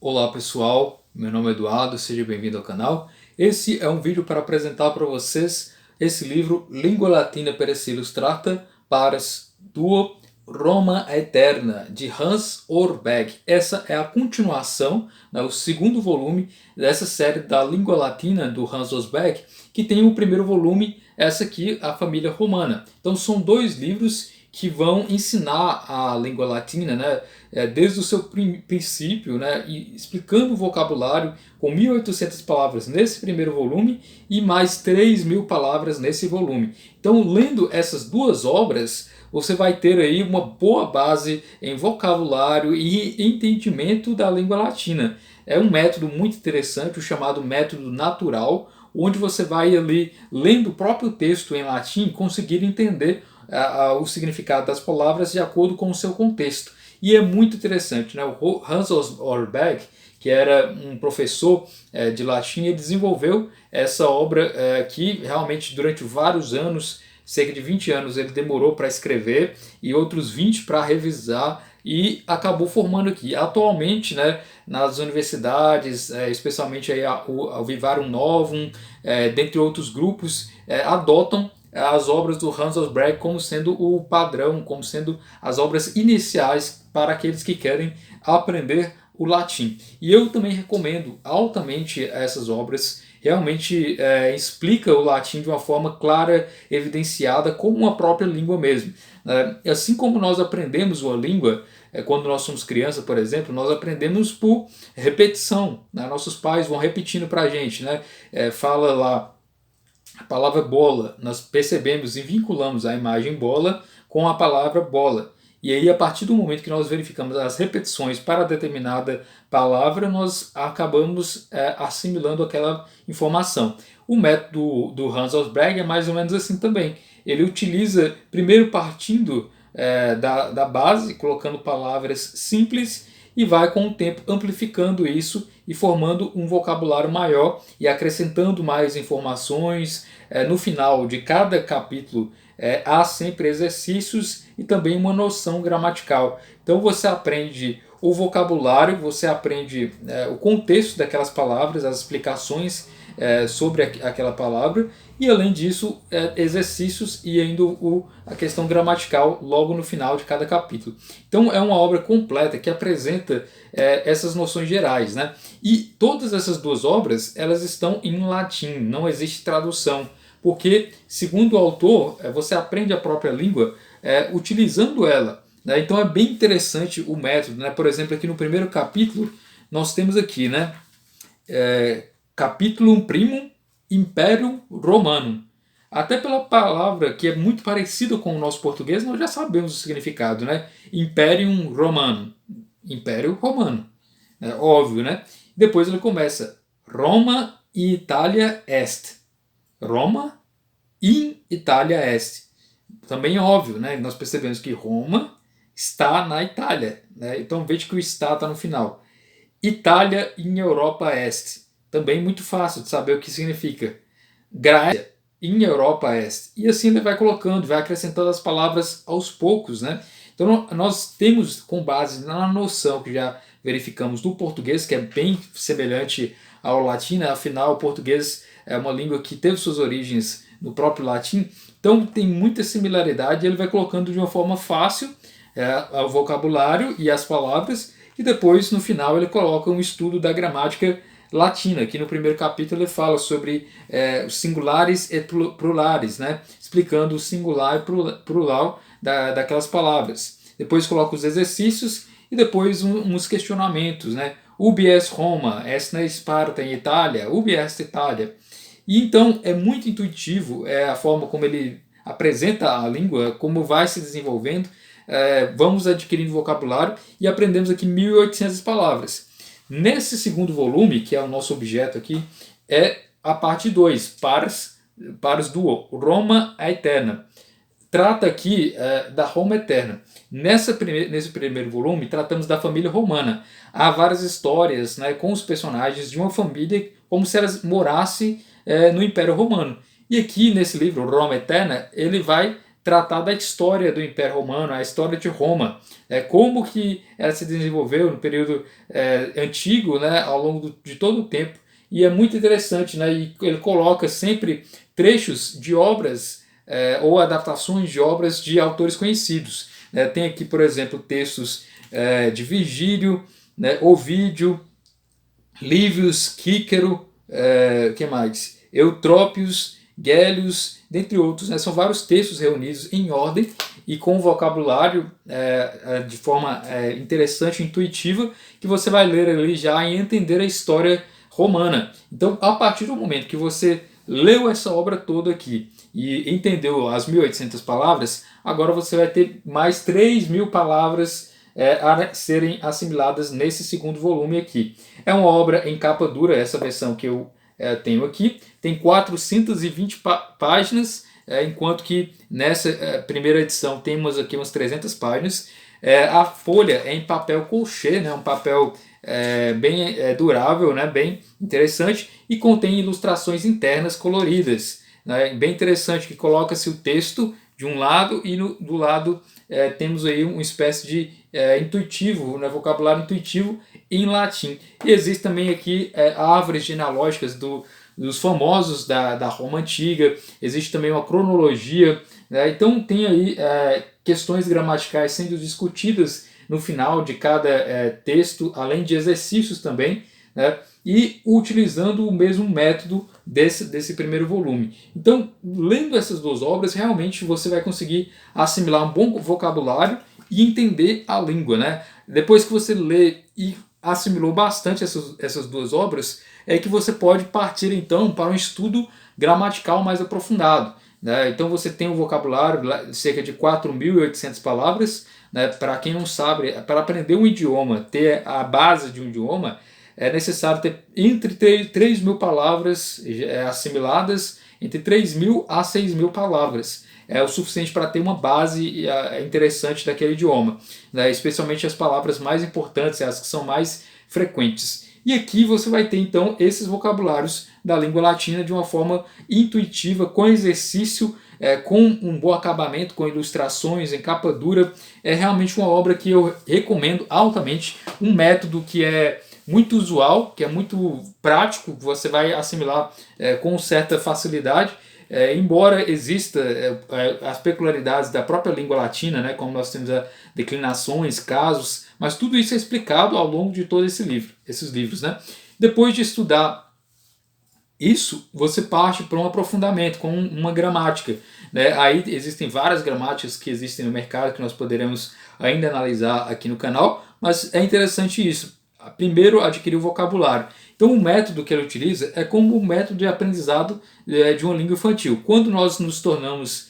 Olá pessoal, meu nome é Eduardo, seja bem-vindo ao canal. Esse é um vídeo para apresentar para vocês esse livro Língua Latina Perecil Illustrata Pars Duo Roma Eterna, de Hans Orbeck. Essa é a continuação, né, o segundo volume dessa série da Língua Latina do Hans Orbeck, que tem o primeiro volume, essa aqui, a Família Romana. Então são dois livros que vão ensinar a língua latina, né, desde o seu princípio, né, e explicando o vocabulário com 1.800 palavras nesse primeiro volume e mais 3.000 palavras nesse volume. Então, lendo essas duas obras, você vai ter aí uma boa base em vocabulário e entendimento da língua latina. É um método muito interessante, o chamado método natural, onde você vai ali, lendo o próprio texto em latim, conseguir entender o significado das palavras de acordo com o seu contexto. E é muito interessante, né? O Hans Orbeck, que era um professor de latim, ele desenvolveu essa obra que realmente durante vários anos, cerca de 20 anos, ele demorou para escrever e outros 20 para revisar e acabou formando aqui. Atualmente, né, nas universidades, especialmente aí o Vivarum Novum, dentre outros grupos, adotam as obras do Hans Orbeck como sendo o padrão, como sendo as obras iniciais para aqueles que querem aprender o latim. E eu também recomendo altamente essas obras. Realmente explica o latim de uma forma clara, evidenciada, como uma própria língua mesmo. Assim como nós aprendemos uma língua, quando nós somos crianças, por exemplo, nós aprendemos por repetição. Né? Nossos pais vão repetindo para a gente. Né? Fala lá a palavra bola, nós percebemos e vinculamos a imagem bola com a palavra bola. E aí, a partir do momento que nós verificamos as repetições para determinada palavra, nós acabamos assimilando aquela informação. O método do Hans Orbeck é mais ou menos assim também. Ele utiliza, primeiro partindo da base, colocando palavras simples, e vai com o tempo amplificando isso e formando um vocabulário maior e acrescentando mais informações. No final de cada capítulo há sempre exercícios e também uma noção gramatical. Então você aprende o vocabulário, você aprende o contexto daquelas palavras, as explicações sobre aquela palavra, e além disso exercícios e ainda a questão gramatical logo no final de cada capítulo. Então é uma obra completa que apresenta essas noções gerais, né? E todas essas duas obras elas estão em latim, não existe tradução, porque segundo o autor você aprende a própria língua utilizando ela. Né? Então é bem interessante o método. Né? Por exemplo, aqui no primeiro capítulo nós temos aqui, né? Capitulum primum Imperium Romanum. Até pela palavra, que é muito parecida com o nosso português, nós já sabemos o significado, né? Imperium Romanum. Império Romano. É óbvio, né? Depois ele começa Roma e Itália Est. Roma in Itália Est. Também é óbvio, né? Nós percebemos que Roma está na Itália. Né? Então veja que o está no final. Itália em Europa Est. Também muito fácil de saber o que significa. Grécia em Europa Est. E assim ele vai colocando, vai acrescentando as palavras aos poucos. Né? Então nós temos, com base na noção que já verificamos do português, que é bem semelhante ao latim, né? Afinal o português é uma língua que teve suas origens no próprio latim, então tem muita similaridade, ele vai colocando de uma forma fácil o vocabulário e as palavras, e depois no final ele coloca um estudo da gramática latina. Aqui no primeiro capítulo ele fala sobre os singulares e plurares, né? Explicando o singular e plural daquelas palavras. Depois coloca os exercícios e depois uns questionamentos, né? Ubi est Roma, est na Esparta em Itália, ubi est Itália. E então é muito intuitivo a forma como ele apresenta a língua, como vai se desenvolvendo. Vamos adquirindo vocabulário e aprendemos aqui 1.800 palavras. Nesse segundo volume, que é o nosso objeto aqui, é a parte 2, Pars Duo, Roma Eterna. Trata aqui da Roma Eterna. Nesse primeiro volume, tratamos da família romana. Há várias histórias, né, com os personagens de uma família como se elas morassem no Império Romano. E aqui nesse livro, Roma Eterna, ele vai tratar da história do Império Romano, a história de Roma, como que ela se desenvolveu no período antigo, né, ao longo de todo o tempo. E é muito interessante, né, e ele coloca sempre trechos de obras ou adaptações de obras de autores conhecidos. Tem aqui, por exemplo, textos de Virgílio, né, Ovídio, Lívios, Cícero, que mais? Eutrópios, Gélios, dentre outros, né? São vários textos reunidos em ordem e com um vocabulário de forma interessante e intuitiva, que você vai ler ali já e entender a história romana. Então, a partir do momento que você leu essa obra toda aqui e entendeu as 1.800 palavras, agora você vai ter mais 3.000 palavras a serem assimiladas nesse segundo volume aqui. É uma obra em capa dura, essa versão que eu tenho aqui, tem 420 páginas, enquanto que nessa primeira edição temos aqui umas 300 páginas. A folha é em papel colchê, né, um papel bem durável, né, bem interessante, e contém ilustrações internas coloridas, né, bem interessante, que coloca-se o texto de um lado e do lado temos aí uma espécie de intuitivo, né, vocabulário intuitivo em latim. E existe também aqui árvores genealógicas dos famosos da Roma Antiga, existe também uma cronologia, né, então tem aí questões gramaticais sendo discutidas no final de cada texto, além de exercícios também, né, e utilizando o mesmo método desse primeiro volume. Então, lendo essas duas obras, realmente você vai conseguir assimilar um bom vocabulário e entender a língua, né? Depois que você lê e assimilou bastante essas duas obras, é que você pode partir então para um estudo gramatical mais aprofundado, né? Então você tem um vocabulário, cerca de 4.800 palavras, né? Para quem não sabe, para aprender um idioma, ter a base de um idioma, é necessário ter entre 3.000 palavras assimiladas, entre 3.000 a 6.000 palavras. É o suficiente para ter uma base interessante daquele idioma, né? Especialmente as palavras mais importantes, as que são mais frequentes. E aqui você vai ter então esses vocabulários da língua latina de uma forma intuitiva, com exercício, com um bom acabamento, com ilustrações em capa dura. É realmente uma obra que eu recomendo altamente, um método que é muito usual, que é muito prático, você vai assimilar com certa facilidade, embora exista as peculiaridades da própria língua latina, né, como nós temos declinações, casos, mas tudo isso é explicado ao longo de todo esses livros. Né? Depois de estudar isso, você parte para um aprofundamento com uma gramática. Né? Aí existem várias gramáticas que existem no mercado que nós poderemos ainda analisar aqui no canal, mas é interessante isso. Primeiro, adquirir o vocabulário. Então, o método que ele utiliza é como um método de aprendizado de uma língua infantil. Quando nós nos tornamos,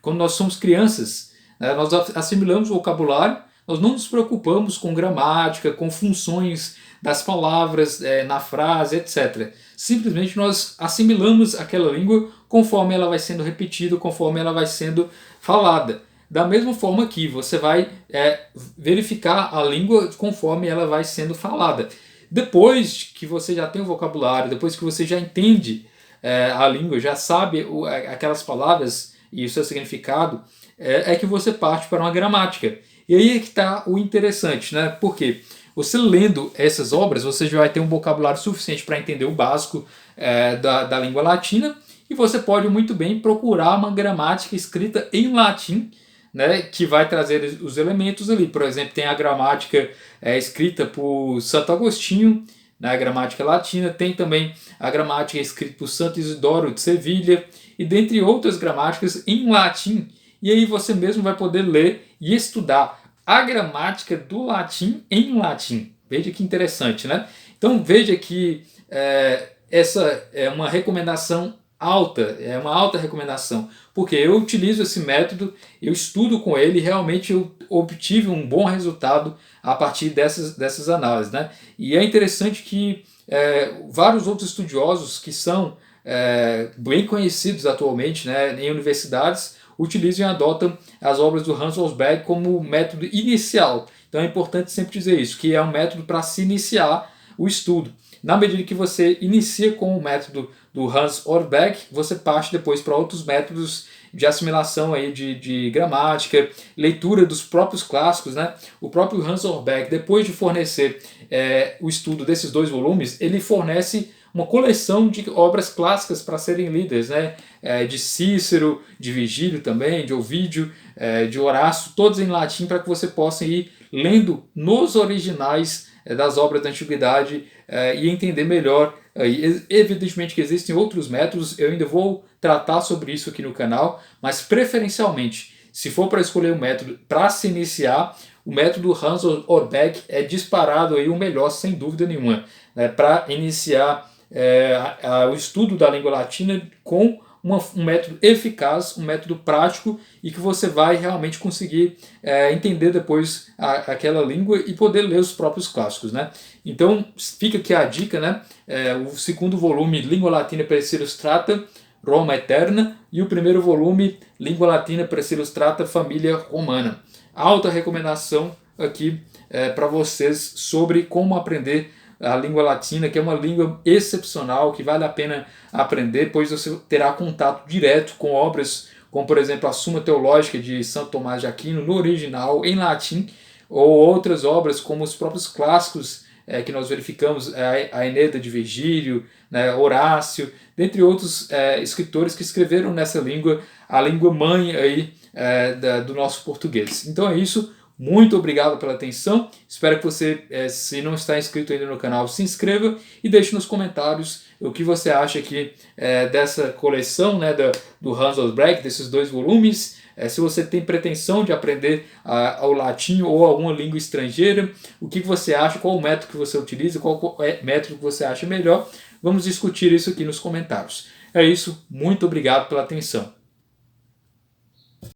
quando nós somos crianças, nós assimilamos o vocabulário, nós não nos preocupamos com gramática, com funções das palavras na frase, etc. Simplesmente nós assimilamos aquela língua conforme ela vai sendo repetida, conforme ela vai sendo falada. Da mesma forma que você vai verificar a língua conforme ela vai sendo falada. Depois que você já tem o vocabulário, depois que você já entende a língua, já sabe aquelas palavras e o seu significado, é que você parte para uma gramática. E aí é que está o interessante, né? Porque você lendo essas obras, você já vai ter um vocabulário suficiente para entender o básico da língua latina, e você pode muito bem procurar uma gramática escrita em latim, né, que vai trazer os elementos ali. Por exemplo, tem a gramática escrita por Santo Agostinho, né, a gramática latina, tem também a gramática escrita por Santo Isidoro de Sevilha, e dentre outras gramáticas em latim. E aí você mesmo vai poder ler e estudar a gramática do latim em latim. Veja que interessante, né? Então veja que essa é uma recomendação alta, é uma alta recomendação, porque eu utilizo esse método, eu estudo com ele e realmente eu obtive um bom resultado a partir dessas análises. Né? E é interessante que vários outros estudiosos que são bem conhecidos atualmente, né, em universidades, utilizam e adotam as obras do Hans Rosberg como método inicial. Então é importante sempre dizer isso, que é um método para se iniciar o estudo. Na medida que você inicia com o método do Hans Rosberg, você parte depois para outros métodos de assimilação aí de gramática, leitura dos próprios clássicos, né? O próprio Hans Hornbeck, depois de fornecer o estudo desses 2 volumes, ele fornece uma coleção de obras clássicas para serem lidas, né? De Cícero, de Virgílio também, de Ovídio, de Horácio, todos em latim, para que você possa ir lendo nos originais das obras da antiguidade e entender melhor. Evidentemente que existem outros métodos, eu ainda vou tratar sobre isso aqui no canal, mas preferencialmente, se for para escolher um método para se iniciar, o método Hans Hornbeck é disparado aí o melhor, sem dúvida nenhuma, né, para iniciar o estudo da língua latina com um método eficaz, um método prático e que você vai realmente conseguir entender depois aquela língua e poder ler os próprios clássicos, né? Então fica aqui a dica, né? O segundo volume, Língua Latina Perecilla Illustrata, Roma Eterna, e o primeiro volume, Língua Latina Perecilla Illustrata, Família Romana. Alta recomendação aqui para vocês sobre como aprender a língua latina, que é uma língua excepcional, que vale a pena aprender, pois você terá contato direto com obras como, por exemplo, a Suma Teológica de Santo Tomás de Aquino, no original, em latim, ou outras obras como os próprios clássicos que nós verificamos, a Eneida de Virgílio, né, Horácio, dentre outros escritores que escreveram nessa língua, a língua mãe aí, do nosso português. Então é isso. Muito obrigado pela atenção, espero que você, se não está inscrito ainda no canal, se inscreva e deixe nos comentários o que você acha aqui dessa coleção, né, do Hans Hornbeck, desses 2 volumes, se você tem pretensão de aprender o latim ou alguma língua estrangeira, o que você acha, qual o método que você utiliza, qual método que você acha melhor, vamos discutir isso aqui nos comentários. É isso, muito obrigado pela atenção.